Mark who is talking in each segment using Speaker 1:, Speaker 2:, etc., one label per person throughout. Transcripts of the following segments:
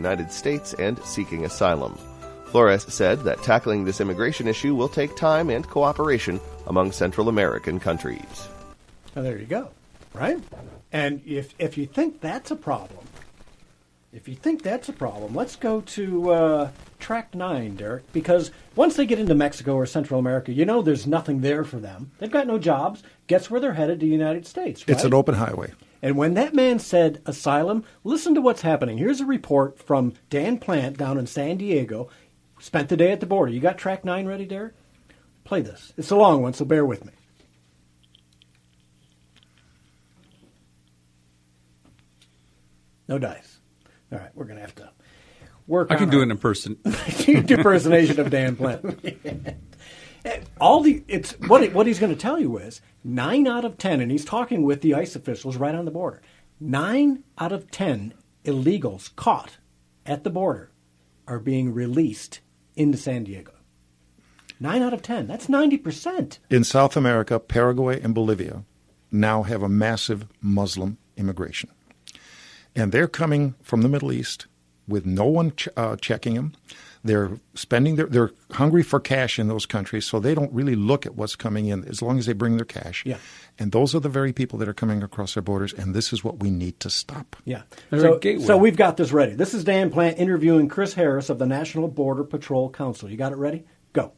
Speaker 1: United States and seeking asylum. Flores said that tackling this immigration issue will take time and cooperation among Central American countries.
Speaker 2: Well, there you go, right? And if you think that's a problem, let's go to track 9, Derek, because once they get into Mexico or Central America, you know there's nothing there for them. They've got no jobs. Guess where they're headed? To the United States, right?
Speaker 3: It's an open highway.
Speaker 2: And when that man said asylum, listen to what's happening. Here's a report from Dan Plant down in San Diego. Spent the day at the border. You got track 9 ready, Derek? Play this. It's a long one, so bear with me. No dice. All right, we're going to have to work on
Speaker 4: I can do an
Speaker 2: impersonation of Dan Plant. What he's going to tell you is 9 out of 10, and he's talking with the ICE officials right on the border. 9 out of 10 illegals caught at the border are being released into San Diego. 9 out of 10. That's 90%.
Speaker 3: In South America, Paraguay and Bolivia now have a massive Muslim immigration. And they're coming from the Middle East with no one checking them. They're they're hungry for cash in those countries, so they don't really look at what's coming in as long as they bring their cash.
Speaker 2: Yeah.
Speaker 3: And those are the very people that are coming across our borders, and this is what we need to stop.
Speaker 2: Yeah. So we've got this ready. This is Dan Plant interviewing Chris Harris of the National Border Patrol Council. You got it ready? Go.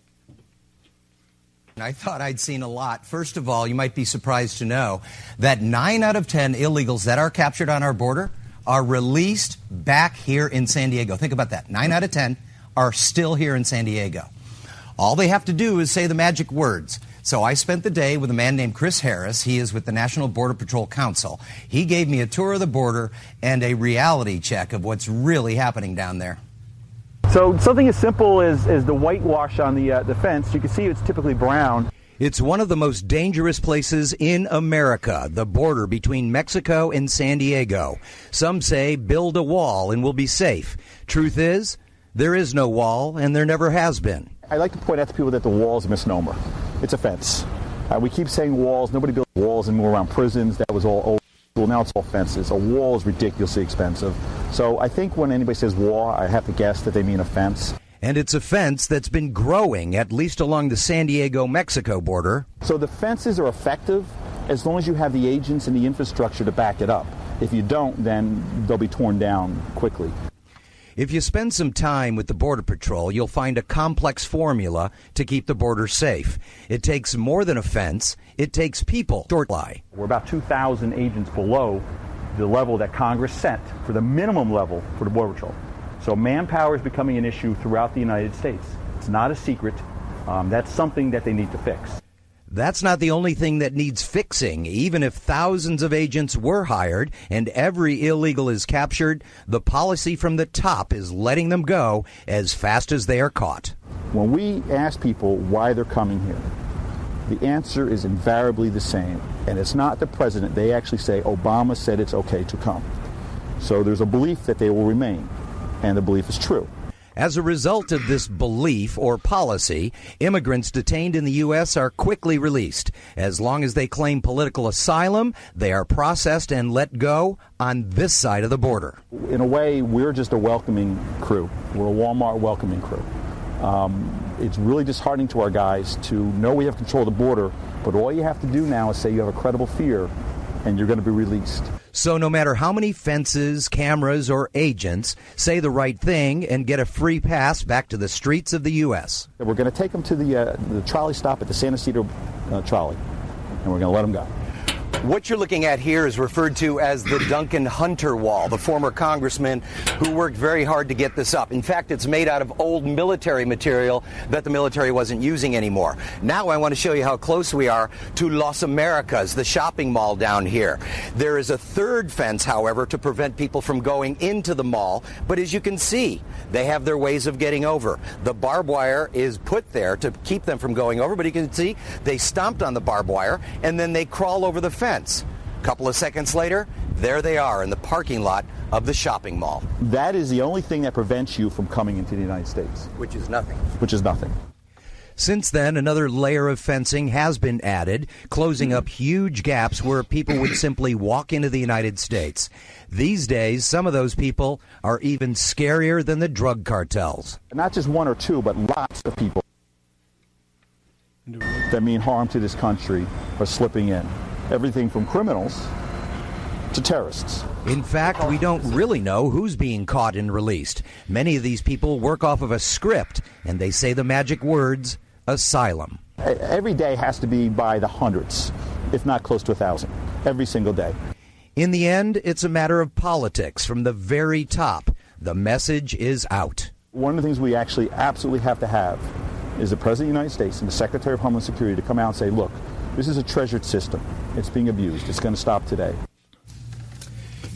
Speaker 5: I thought I'd seen a lot. First of all, you might be surprised to know that 9 out of 10 illegals that are captured on our border are released back here in San Diego. Think about that. 9 out of 10 are still here in San Diego. All they have to do is say the magic words. So I spent the day with a man named Chris Harris. He is with the National Border Patrol Council. He gave me a tour of the border and a reality check of what's really happening down there.
Speaker 6: So something as simple as the whitewash on the fence, you can see it's typically brown.
Speaker 5: It's one of the most dangerous places in America, the border between Mexico and San Diego. Some say build a wall and we'll be safe. Truth is, there is no wall and there never has been.
Speaker 6: I like to point out to people that the wall is a misnomer. It's a fence. We keep saying walls. Nobody built walls anymore around prisons. That was all old school. Now it's all fences. A wall is ridiculously expensive. So I think when anybody says wall, I have to guess that they mean a fence.
Speaker 5: And it's a fence that's been growing, at least along the San Diego-Mexico border.
Speaker 6: So the fences are effective as long as you have the agents and the infrastructure to back it up. If you don't, then they'll be torn down quickly.
Speaker 5: If you spend some time with the Border Patrol, you'll find a complex formula to keep the border safe. It takes more than a fence. It takes people.
Speaker 6: We're about 2,000 agents below the level that Congress set for the minimum level for the Border Patrol. So manpower is becoming an issue throughout the United States. It's not a secret. That's something that they need to fix.
Speaker 5: That's not the only thing that needs fixing. Even if thousands of agents were hired and every illegal is captured, the policy from the top is letting them go as fast as they are caught.
Speaker 6: When we ask people why they're coming here, the answer is invariably the same. And it's not the president. They actually say Obama said it's okay to come. So there's a belief that they will remain. And the belief is true.
Speaker 5: As a result of this belief or policy, immigrants detained in the U.S. are quickly released. As long as they claim political asylum, they are processed and let go on this side of the border.
Speaker 6: In a way, we're just a welcoming crew. We're a Walmart welcoming crew. It's really disheartening to our guys to know we have control of the border, but all you have to do now is say you have a credible fear and you're going to be released.
Speaker 5: So no matter how many fences, cameras, or agents say the right thing and get a free pass back to the streets of the U.S.
Speaker 6: We're going to take them to the trolley stop at the San Ysidro trolley, and we're going to let them go.
Speaker 5: What you're looking at here is referred to as the Duncan Hunter Wall, the former congressman who worked very hard to get this up. In fact, it's made out of old military material that the military wasn't using anymore. Now I want to show you how close we are to Las Americas, the shopping mall down here. There is a third fence, however, to prevent people from going into the mall. But as you can see, they have their ways of getting over. The barbed wire is put there to keep them from going over. But you can see they stomped on the barbed wire and then they crawl over the fence. A couple of seconds later, there they are in the parking lot of the shopping mall.
Speaker 6: That is the only thing that prevents you from coming into the United States.
Speaker 5: Which is nothing.
Speaker 6: Which is nothing.
Speaker 5: Since then, another layer of fencing has been added, closing up huge gaps where people would simply walk into the United States. These days, some of those people are even scarier than the drug cartels.
Speaker 6: Not just one or two, but lots of people that mean harm to this country are slipping in. Everything from criminals to terrorists.
Speaker 5: In fact, we don't really know who's being caught and released. Many of these people work off of a script, and they say the magic words, asylum.
Speaker 6: Every day has to be by the hundreds, if not close to 1,000, every single day.
Speaker 5: In the end, it's a matter of politics from the very top. The message is out.
Speaker 6: One of the things we actually absolutely have to have is the President of the United States and the Secretary of Homeland Security to come out and say, look, this is a treasured system. It's being abused. It's going to stop today.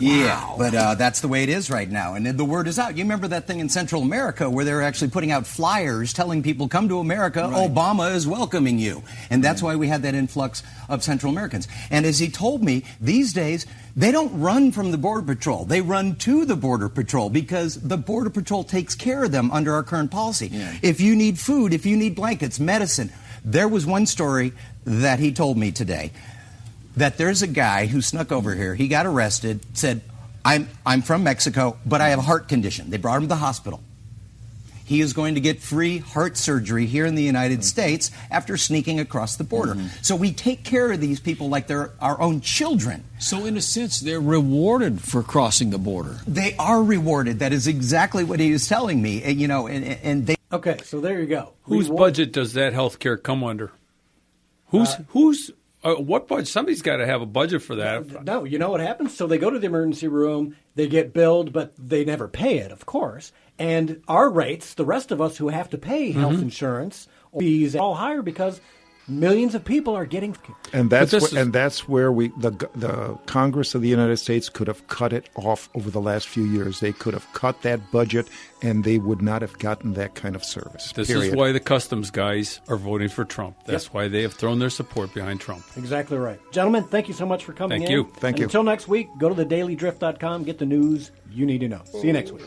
Speaker 5: Yeah, but that's the way it is right now. And the word is out. You remember that thing in Central America where they were actually putting out flyers telling people, come to America, right. Obama is welcoming you. And that's why we had that influx of Central Americans. And as he told me, these days, they don't run from the Border Patrol. They run to the Border Patrol because the Border Patrol takes care of them under our current policy. Yeah. If you need food, if you need blankets, medicine. There was one story that he told me today, that there's a guy who snuck over here. He got arrested, said, I'm from Mexico, but I have a heart condition. They brought him to the hospital. He is going to get free heart surgery here in the United States after sneaking across the border. So we take care of these people like they're our own children.
Speaker 4: So in a sense, they're rewarded for crossing the border.
Speaker 5: They are rewarded. That is exactly what he was telling me. And, you know, and they...
Speaker 2: Okay, so there you go.
Speaker 7: Whose budget does that health care come under? What budget? Somebody's got to have a budget for that.
Speaker 2: No, you know what happens? So they go to the emergency room, they get billed, but they never pay it, of course. And our rates, the rest of us who have to pay health insurance, fees, all higher because millions of people are getting.
Speaker 3: And that's where the Congress of the United States could have cut it off over the last few years. They could have cut that budget, and they would not have gotten that kind of service.
Speaker 7: This is why the customs guys are voting for Trump. That's why they have thrown their support behind Trump.
Speaker 2: Exactly right. Gentlemen, thank you so much for coming in.
Speaker 7: Thank you.
Speaker 3: Thank you.
Speaker 2: Until next week, go to thedailydrift.com, get the news you need to know. See you next week.